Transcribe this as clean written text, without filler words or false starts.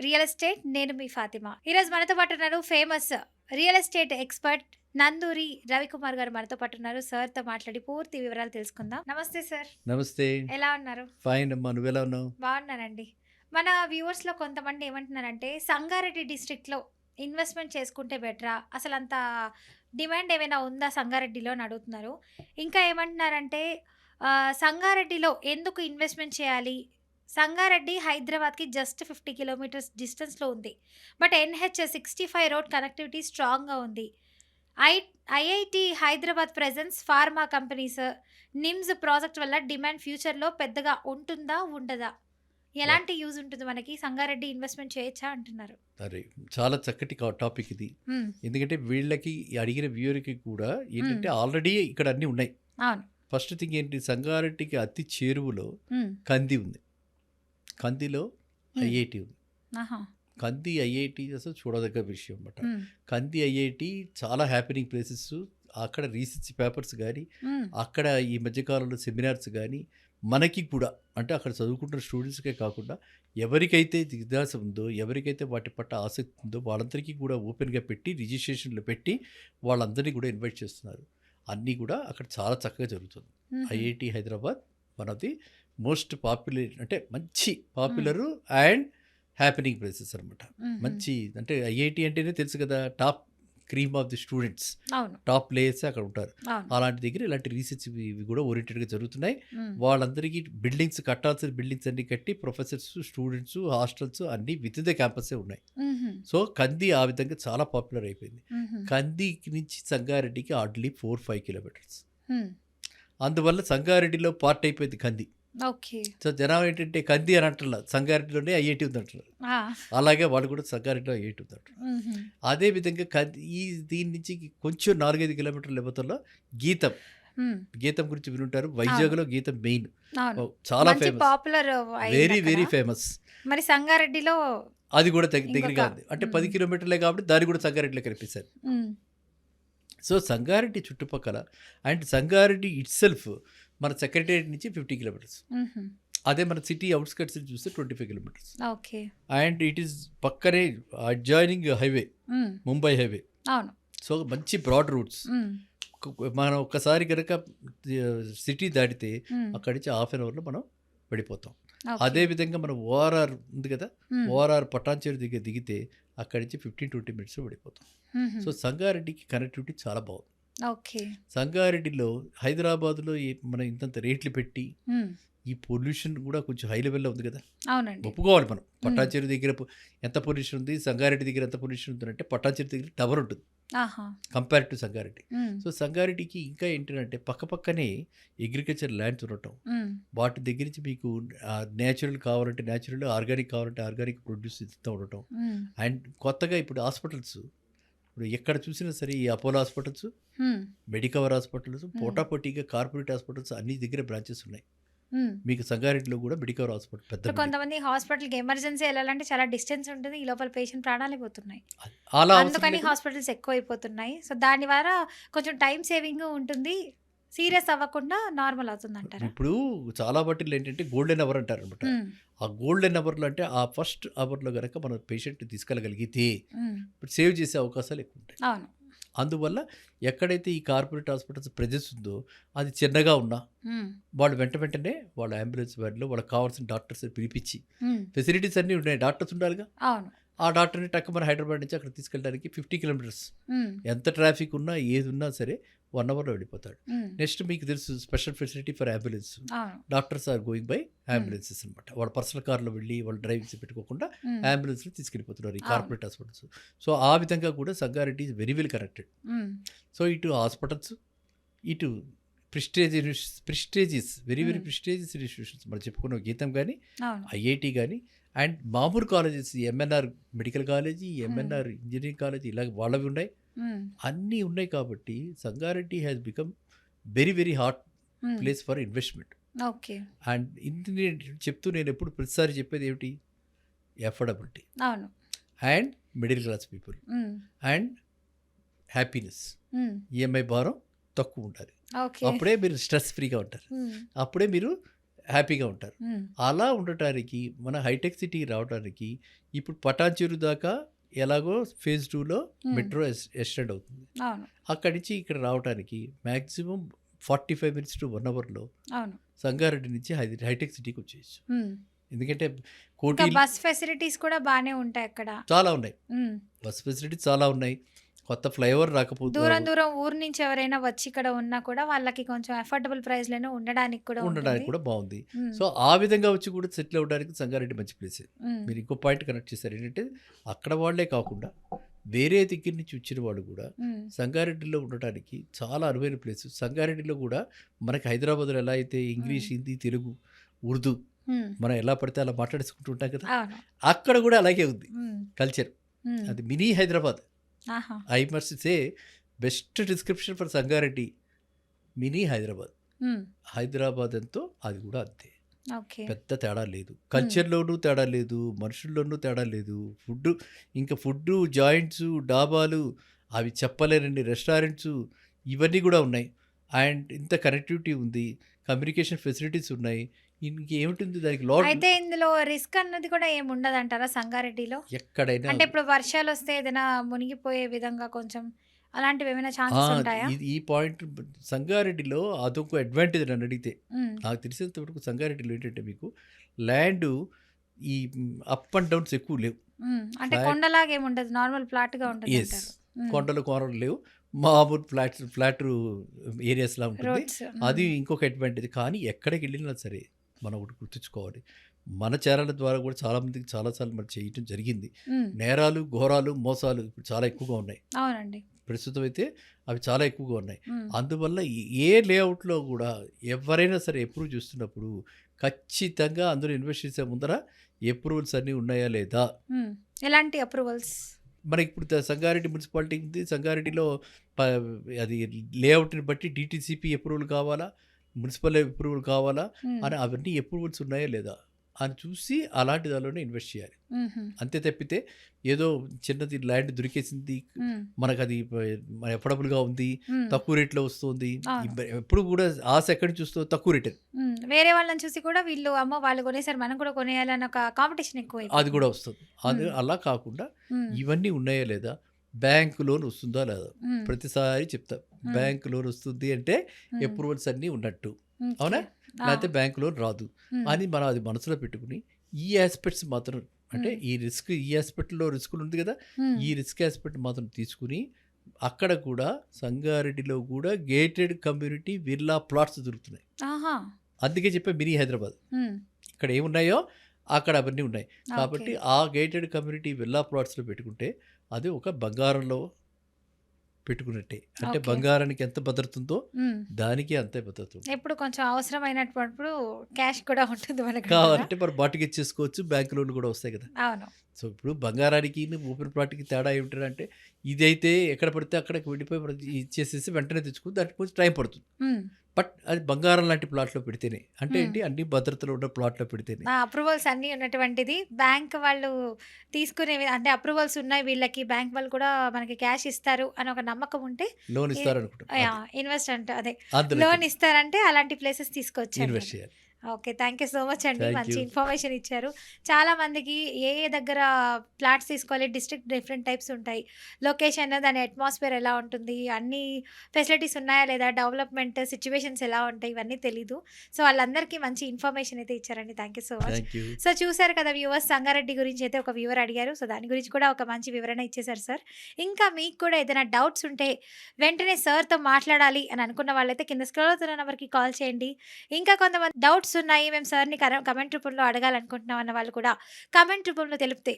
Real estate. నేను మీ ఫాతిమా. ఈరోజు మనతో పాటు ఉన్నారు famous real estate expert Nanduri Ravikumar గారు మనతో పాటు ఉన్నారు. సార్తో మాట్లాడి పూర్తి వివరాలు తెలుసుకుందాం. నమస్తే సార్. నమస్తే. ఎలా ఉన్నారు? ఫైన్ అమ్మా. నువ్వెలా ఉన్నావు? బాగున్నానండి. మన వ్యూవర్స్లో కొంతమంది ఏమంటున్నారంటే సంగారెడ్డి డిస్ట్రిక్ట్లో ఇన్వెస్ట్మెంట్ చేసుకుంటే బెటరా, అసలు అంత డిమాండ్ ఏమైనా ఉందా సంగారెడ్డిలో అని అడుగుతున్నారు. ఇంకా ఏమంటున్నారంటే సంగారెడ్డిలో ఎందుకు ఇన్వెస్ట్మెంట్ చేయాలి, సంగారెడ్డి హైదరాబాద్కి జస్ట్ 50 కిలోమీటర్స్ డిస్టెన్స్లో ఉంది. బట్ ఎన్హెచ్ 65 రోడ్ కనెక్టివిటీ స్ట్రాంగ్గా ఉంది. I IIT Hyderabad presence pharma companies NIMS project వల్ల డిమాండ్ ఫ్యూచర్లో పెద్దగా ఉంటుందా ఉండదా, ఎలాంటి యూజ్ ఉంటుంది మనకి, సంగారెడ్డి ఇన్వెస్ట్మెంట్ చేయొచ్చా అంటున్నారు. అరే, చాలా చక్కటి టాపిక్ ఇది. మ్మ్. ఎందుకంటే వీళ్ళకి అడిగిన వ్యూవర్కి కూడా ఏంటంటే ఆల్రెడీ ఇక్కడ అన్నీ ఉన్నాయి. అవును. ఫస్ట్ థింగ్ ఏంటి, సంగారెడ్డికి అతి చేరువలో మ్మ్. కంది ఉంది. కందిలో మ్మ్. ఐఐటి ఉంది. ఆహా. కంది ఐఐటి అసలు చూడదగ్గ విషయం అన్నమాట. మ్మ్. కంది ఐఐటి చాలా హ్యాపెనింగ్ ప్లేసెస్. అక్కడ రీసెర్చ్ పేపర్స్ కానీ, మ్మ్. అక్కడ ఈ మధ్యకాలంలో సెమినార్స్ కానీ మనకి కూడా, అంటే అక్కడ చదువుకుంటున్న స్టూడెంట్స్కే కాకుండా ఎవరికైతే జిజ్ఞాస ఉందో, ఎవరికైతే వాటి పట్ల ఆసక్తి ఉందో వాళ్ళందరికీ కూడా ఓపెన్గా పెట్టి రిజిస్ట్రేషన్లు పెట్టి వాళ్ళందరినీ కూడా ఇన్వైట్ చేస్తున్నారు. అన్నీ కూడా అక్కడ చాలా చక్కగా జరుగుతుంది. మ్మ్. IIT Hyderabad one of the most popular, అంటే మంచి పాపులర్ అండ్ హ్యాపెనింగ్ ప్లేసెస్ అనమాట. మ్మ్. మంచి, అంటే ఐఐటి అంటేనే తెలుసు కదా, top cream of the students, అవును. టాప్ ప్లేయర్స్ అక్కడ ఉంటారు. అవును. అలాంటి దగ్గర ఇలాంటి రీసెర్చ్ ఇవి కూడా ఓరియంటెడ్గా జరుగుతున్నాయి. మ్మ్. వాళ్ళందరికీ బిల్డింగ్స్, కట్టాల్సిన బిల్డింగ్స్ అన్ని కట్టి ప్రొఫెసర్స్, స్టూడెంట్స్, హాస్టల్స్ అన్నీ విత్ ఇన్ ద క్యాంపసే ఉన్నాయి. మ్మ్. సో కంది ఆ విధంగా చాలా పాపులర్ అయిపోయింది. మ్మ్. కంది నుంచి సంగారెడ్డికి హార్డ్లీ 4-5 కిలోమీటర్స్. మ్మ్. అందువల్ల సంగారెడ్డిలో పార్ట్ అయిపోయింది కంది. ఓకే. సో జనం ఏంటంటే కంది అని అంటున్నారు, సంగారెడ్డిలోనే ఐఐటి ఉంది అంటున్నారు. ఆ. అలాగే వాళ్ళు కూడా సంగారెడ్డిలో ఐఐటి ఉంది అంటారు. మ్మ్. అదేవిధంగా దీని నుంచి కొంచెం 4-5 కిలోమీటర్ల లెవెల్లో గీతం. మ్మ్. గీతం గురించి వినుంటారు. వైజాగ్లో గీతం మెయిన్, అవును. చాలా మంచి ఫేమస్, పాపులర్ వెరీ ఫేమస్. మరి సంగారెడ్డిలో అది కూడా దగ్గరగా ఇంకొక- ఉంది. అంటే 10 కిలోమీటర్లే కాబట్టి దాన్ని కూడా సంగారెడ్డిలో కనిపిస్తారు. మ్మ్. సో సంగారెడ్డి చుట్టుపక్కల అండ్ సంగారెడ్డి ఇట్ సెల్ఫ్ మన సెక్రటేరియట్ నుంచి 50 కిలోమీటర్స్. మ్మ్. అదే మన సిటీ అవుట్స్కట్స్ చూస్తే 25 kilometres. Okay. And it is పక్కనే అడ్జాయినింగ్ హైవే, మ్మ్. ముంబై హైవే. అవును. సో మంచి బ్రాడ్ రూట్స్. మ్మ్. మనం ఒక్కసారి కనుక సిటీ దాటితే మ్మ్. అక్కడి నుంచి హాఫ్ అన్ అవర్లో మనం వెళ్ళిపోతాం. ఓకే. అదేవిధంగా మనం ఓఆర్ఆర్ ఉంది కదా, మ్మ్. ఓఆర్ఆర్ పటాన్చేరు దగ్గర దిగితే అక్కడి నుంచి 15-20 మినిట్స్లో వెళ్ళిపోతాం. మ్మ్. సో సంగారెడ్డికి కనెక్టివిటీ చాలా బాగుంది. ఓకే. సంగారెడ్డిలో హైదరాబాద్లో మనం ఇంతంత రేట్లు పెట్టి మ్మ్. ఈ పొల్యూషన్ కూడా కొంచెం హై లెవెల్లో ఉంది కదా, అవునండి. ఒప్పుకోవాలి మనం. పటాన్చేరు దగ్గర ఎంత పొల్యూషన్ ఉంది, సంగారెడ్డి దగ్గర ఎంత పొల్యూషన్ ఉంది అంటే పటాన్చేరు దగ్గర టవర్ ఉంటుంది ఆహా. Compare to Sangareddy. Hmm. So సంగారెడ్డికి ఇంకా ఏంటంటే పక్కనే అగ్రికల్చర్ ల్యాండ్స్ ఉండటం, మ్మ్. వాటి దగ్గర నుంచి మీకు న్యాచురల్ కావాలంటే న్యాచురల్, ఆర్గానిక్ కావాలంటే ఆర్గానిక్ ప్రొడ్యూస్ ఇస్తూ ఉండటం. మ్మ్. అండ్ కొత్తగా ఇప్పుడు హాస్పిటల్స్, ఇప్పుడు ఎక్కడ చూసినా సరే ఈ అపోలో హాస్పిటల్స్, మ్మ్. మెడికవర్ హాస్పిటల్స్, పోటాపోటీగా కార్పొరేట్ హాస్పిటల్స్ అన్ని దగ్గర బ్రాంచెస్ ఉన్నాయి. మ్మ్. మీకు సంగారెడ్డిలో కూడా మెడికవర్ హాస్పిటల్ పెద్ద ఇప్పుడు కొంతమంది హాస్పిటల్కి ఎమర్జెన్సీ వెళ్ళాలంటే చాలా డిస్టెన్స్ ఉంటుంది, ఈ లోపల పేషెంట్ ప్రాణాలు పోతున్నాయి. అలా అవసరం అందుకని లేదు. హాస్పిటల్స్ ఎక్కువ అయిపోతున్నాయి. సో దాని ద్వారా కొంచెం టైం సేవింగ్ ఉంటుంది, సీరియస్ అవ్వకుండా నార్మల్ అవుతుంది అంటారా? ఇప్పుడు చాలా వాటిల్లో ఏంటంటే గోల్డెన్ అవర్ అంటారు అనమాట. మ్మ్. ఆ గోల్డెన్ అవర్లో అంటే ఆ ఫస్ట్ అవర్లో కనుక మనం పేషెంట్ తీసుకెళ్ళగలిగితే మ్మ్. ఇప్పుడు సేవ్ చేసే అవకాశాలు ఎక్కువ ఉంటాయి. అవును. అందువల్ల ఎక్కడైతే ఈ కార్పొరేట్ హాస్పిటల్స్ ప్రెజెన్స్ ఉందో అది చిన్నగా ఉన్నా మ్మ్. వాళ్ళు వెంటనే వాళ్ళ అంబులెన్స్ వ్యాన్లో వాళ్ళకి కావాల్సిన డాక్టర్స్ పిలిపించి, మ్మ్. ఫెసిలిటీస్ అన్నీ ఉన్నాయి, డాక్టర్స్ ఉండాలిగా, అవును. ఆ డాక్టర్ని టక్ మన హైదరాబాద్ నుంచి అక్కడ తీసుకెళ్ళడానికి 50 కిలోమీటర్స్, మ్మ్. ఎంత ట్రాఫిక్ ఉన్నా ఏది ఉన్నా సరే 1 అవర్లో వెళ్ళిపోతాడు. మ్మ్. నెక్స్ట్ మీకు తెలుసు స్పెషల్ ఫెసిలిటీ ఫర్ అంబులెన్స్. అవును. Doctors are going by ambulances అనమాట. వాళ్ళ పర్సనల్ కార్లో వెళ్ళి వాళ్ళు డ్రైవింగ్స్ పెట్టుకోకుండా మ్మ్. అంబులెన్స్లో తీసుకెళ్ళిపోతున్నారు ఈ అవును. Corporate hospitals. సో ఆ విధంగా కూడా Sangareddy is very well connected. Hmm. So ఇటు హాస్పిటల్స్, ఇటు prestigious very hmm. Prestigious institutions మనం చెప్పుకున్న గీతం కానీ, అవును. ఐఐటి కానీ, అండ్ మామూలు colleges, MNR medical college, MNR engineering college, ఇలాగ వాళ్ళవి ఉన్నాయి, మ్మ్. అన్నీ ఉన్నాయి. కాబట్టి Sangareddy has become very hot hmm. Place for investment. Okay. And ఇంటి చెప్తూ నేను ఎప్పుడు ప్రతిసారి చెప్పేది ఏమిటి, అఫోర్డబిలిటీ అవును. And middle class people hmm. And happiness. Hmm. EMI భారం తక్కువ ఉండాలి. ఓకే. అప్పుడే మీరు స్ట్రెస్ ఫ్రీగా ఉంటారు. మ్మ్. అప్పుడే మీరు హ్యాపీగా ఉంటారు. హ్మ్. అలా ఉండటానికి మన హైటెక్ సిటీకి రావడానికి ఇప్పుడు పటాన్‌చెరు దాకా ఎలాగో ఫేజ్ 2లో హ్మ్. మెట్రో ఎక్స్టెండ్ అవుతుంది. అవును. అక్కడి నుంచి ఇక్కడ రావటానికి మాక్సిమం 45 మినిట్స్ టు 1 అవర్‌లో అవును. సంగారెడ్డి నుంచి హైటెక్ సిటీకి వచ్చేయచ్చు. హ్మ్. ఎందుకంటే ఇంకా కోటి బస్ ఫెసిలిటీస్ కూడా బానే ఉంటాయి అక్కడ. చాలా ఉన్నాయి. హ్మ్. బస్ ఫెసిలిటీస్ చాలా ఉన్నాయి. కొత్త ఫ్లైఓవర్ దూరం రాకపోతున్నారు. దూరం ఊరు నుంచి ఎవరైనా వచ్చి ఇక్కడ ఉన్నా కూడా వాళ్ళకి కొంచెం అఫోర్డబుల్ ప్రైస్‌లోనే ఉండడానికి కూడా ఉండడానికి ఉంటుంది. కూడా బాగుంది. హ్మ్. సో, ఆ విధంగా వచ్చి కూడా సెటిల్ అవ్వడానికి సంగారెడ్డి మంచి ప్లేసే. హ్మ్. మీరు ఇంకో పాయింట్ కనెక్ట్ చేశారు. ఏంటంటే అక్కడ వాళ్ళే కాకుండా వేరే దగ్గర నుంచి వచ్చిన వాళ్ళు కూడా హ్మ్. సంగారెడ్డిలో ఉండటానికి చాలా అనువైన ప్లేస్. సంగారెడ్డిలో కూడా మనకి హైదరాబాద్‌లో ఎలా అయితే ఇంగ్లీష్, హ్మ్. హిందీ, తెలుగు, ఉర్దూ హ్మ్. మనం ఎలా పడితే అలా మాట్లాడేసుకుంటూ ఉంటాం కదా! అవును. అక్కడ కూడా అలాగే ఉంది హ్మ్. కల్చర్. హ్మ్. అది మినీ హైదరాబాద్. ఆహా! I must say best description for Sangareddy mini Hyderabad. హ్మ్. హైదరాబాద్ ఎంతో అది కూడా అంతే. ఓకే. పెద్ద తేడా లేదు. హ్మ్. కల్చర్‌లోనూ తేడా లేదు. మనుషుల్లోనూ తేడా లేదు. ఫుడ్డు జాయింట్సు, డాబాలు అవి చెప్పలేనన్ని రెస్టారెంట్సు ఇవన్నీ గూడా ఉన్నాయి. అండ్ ఇంత కనెక్టివిటీ ఉంది. కమ్యూనికేషన్ ఫెసిలిటీస్ ఉన్నాయి. ఇంకేముంటుంది దానికి అయితే ఇందులో రిస్క్ అన్నది కూడా ఏమి ఉండదంటారా సంగారెడ్డిలో? ఎక్కడైనా అంటే ఇప్పుడు వర్షాలొస్తే ఏదైనా మునిగిపోయే విధంగా కొంచెం అలాంటివేమైనా ఆ! ఛాన్సెస్ ఉంటాయా? ఈ పాయింట్ సంగారెడ్డిలో అదొక అడ్వాంటేజ్ నన్నడిగితే. హ్మ్. నాకు తెలిసినంత వరకు సంగారెడ్డిలో ఏంటంటే మీకు ల్యాండు ఈ అప్ అండ్ డౌన్స్ ఎక్కువ లేవు. హ్మ్. అంటే ఫ్లాట్ కొండలాగేముండదు. నార్మల్ ఫ్లాట్‌గా యెస్. ఉంటుందంటారు. హ్మ్. కొండలు, కోనలు లేవు. మామూలు ఫ్లాట్ ఏరియాస్‌లా ఉంటుంది. రోడ్స్. అది హ్మ్. ఇంకొక అడ్వాంటేజ్. కానీ ఎక్కడికెళ్ళినా సరే మనం ఒకటి గుర్తుంచుకోవాలి. మన ఛానెల్ ద్వారా కూడా చాలామందికి చాలా సార్లు మరి చేయటం జరిగింది. హ్మ్. నేరాలు, ఘోరాలు, మోసాలు ఇప్పుడు చాలా ఎక్కువగా ఉన్నాయి. అవునండి. ప్రస్తుతం అయితే అవి చాలా ఎక్కువగా ఉన్నాయి. హ్మ్. అందువల్ల ఏ లేఅవుట్‌లో కూడా ఎవరైనా సరే అప్రూవ్ చేస్తున్నప్పుడు ఖచ్చితంగా అందులో ఇన్వెస్ట్ చేసే ముందర అప్రూవల్స్ అన్నీ ఉన్నాయా లేదా? హ్మ్. ఎలాంటి అప్రూవల్స్? మనకిప్పుడు సంగారెడ్డి మున్సిపాలిటీ ఉంది. సంగారెడ్డిలో ప అది లేఅవుట్‌ని బట్టి డీటీసీపీ అప్రూవల్ కావాలా? మున్సిపల్ అప్రూవల్ కావాలా? హ్మ్. అని అవన్నీ అప్రూవల్స్ ఉన్నాయా లేదా? అని చూసి అలాంటి దానిలోనే ఇన్వెస్ట్ చేయాలి. హుహు. అంతే తప్పితే ఏదో చిన్నది ల్యాండ్ దొరికేసింది. హ్మ్. మనకది ఎఫర్డబుల్‌గా ఉంది. హ్మ్. తక్కువ రేట్‌లో వస్తుంది. అవును. ఎప్పుడు కూడా ఆశ ఎక్కడి నుంచి వస్తదో తక్కువ రేటే. హ్మ్. వేరే వాళ్ళని చూసి కూడా వీళ్ళు అమ్మో! వాళ్ళు కొనేసారు మనం కూడా కొనేయాలి అన్న ఒక కాంపిటీషన్ అది కూడా ఎక్కువైపోతుంది. వస్తుంది. హ్మ్. అలా కాకుండా హ్మ్. ఇవన్నీ ఉన్నాయా లేదా? బ్యాంక్ లోన్ వస్తుందా లేదా? హ్మ్. ప్రతిసారి చెప్తా. హ్మ్. బ్యాంక్ లోన్ వస్తుంది అంటే హ్మ్. అప్రూవల్స్ అన్నీ ఉన్నట్టు. ఓకే. అవునా? ఆ! లేకపోతే బ్యాంక్ లోన్ రాదు. హ్మ్. అని మనం అది మనసులో పెట్టుకొని ఈ యాస్పెక్ట్స్ మాత్రం అంటే హ్మ్. ఈ యాస్పెక్ట్‌లో రిస్కులు ఉంది కదా! హ్మ్. ఈ రిస్క్ యాస్పెక్ట్ మాత్రం తీసుకొని అక్కడ కూడా సంగారెడ్డిలో కూడా గేటెడ్ కమ్యూనిటీ విల్లా ప్లాట్స్ దొరుకుతున్నాయి. ఆహా! అందుకే చెప్పా మినీ హైదరాబాద్. హ్మ్. ఇక్కడ ఏమున్నాయో అక్కడ అవన్నీ ఉన్నాయి. ఓకే. కాబట్టి ఆ గేటెడ్ కమ్యూనిటీ విల్లా ప్లాట్స్‌లో పెట్టుకుంటే అది ఒక బంగారంలో పెట్టుకున్నట్టే. అంటే ఓకే. బంగారానికి ఎంత భద్రత ఉందో హ్మ్. దానికి అంతే భద్రత ఉంటుంది. ఎప్పుడు కొంచెం అవసరమైనప్పుడు క్యాష్ కూడా ఉంటుంది మనకంటారా? కావాలంటే మనం బాటికిచ్చేసుకోవచ్చు. బ్యాంక్ లోన్‌లు కూడా వస్తాయి కదా! అవును. సో, ఇప్పుడు బంగారానికిను ఓపెన్ ప్లాట్‌కి తేడా ఏమిటంటే ఇదైతే ఎక్కడ పడితే అక్కడికి వెళ్ళిపోయి మనం ఇచ్చేసేసి వెంటనే తెచ్చుకొని దానికి కొంచెం టైం పడుతుంది. హ్మ్. బట్ అది బంగారం లాంటి ప్లాట్‌లో పెడితేనే. అంటే హ్మ్. ఏంటి అన్ని భద్రతలో ఉన్న ప్లాట్‌లో పెడితేనే. ఆ అప్రూవల్స్ అన్నీ ఉన్నటువంటిది బ్యాంక్ వాళ్ళు అంటే అప్రూవల్స్ ఉన్నాయి వీళ్ళకి బ్యాంక్ వాళ్ళు కూడా మనకి క్యాష్ ఇస్తారు అని ఒక నమ్మకం ఉంటే లోన్ ఇ ఇస్తారనుకుంటాం. అది. యాహ్! ఇన్వెస్ట్‌మెంట్ అదే లోన్ అందులోకెళ్ళి ఇస్తారంటే అలాంటి ప్లేసెస్ ఇన్వెస్ట్ తీసుకోవచ్చంటారు. చేయాలి. Okay. Thank you so much అండి. థాంక్ మంచి యూ. ఇన్ఫర్మేషన్ ఇచ్చారు. చాలా మందికి ఏ దగ్గర ఫ్లాట్స్ తీసుకోవాలి, డిస్ట్రిక్ట్ డిఫరెంట్ టైప్స్ ఉంటాయి. లొకేషన్, దాని అట్మాస్ఫియర్ ఎలా ఉంటుంది, అన్ని ఫెసిలిటీస్ ఉన్నాయా లేదా, డెవలప్‌మెంట్ సిట్యుయేషన్స్ ఎలా ఉంటాయి, ఇవన్నీ తెలీదు. సో, వాళ్ళందరికీ మంచి ఇన్ఫర్మేషన్ అయితే ఇచ్చారండి. Thank you so much. Thank you. So, చూసారు కదా వ్యూవర్స్, సంగారెడ్డి గురించి అయితే ఒక వ్యూవర్ అడిగారు. సో, దాని గురించి కూడా ఒక మంచి వివరణ ఇచ్చేసారు సార్. ఇంకా మీకు కూడా ఏదైనా డౌట్స్ ఉంటే వెంటనే సార్‌తో మాట్లాడాలి అని అనుకున్న వాళ్ళైతే కింద స్క్రోల్ అవుతున్న నంబర్‌కి కాల్ చేయండి. ఇంకా కొంతమంది డౌట్స్ ఉన్నాయి మేము సార్‌ని కమెంట్ రూపంలో అడగాలనుకుంటున్నాం అన్న వాళ్ళు కూడా కమెంట్ రూపంలో తెలిపితే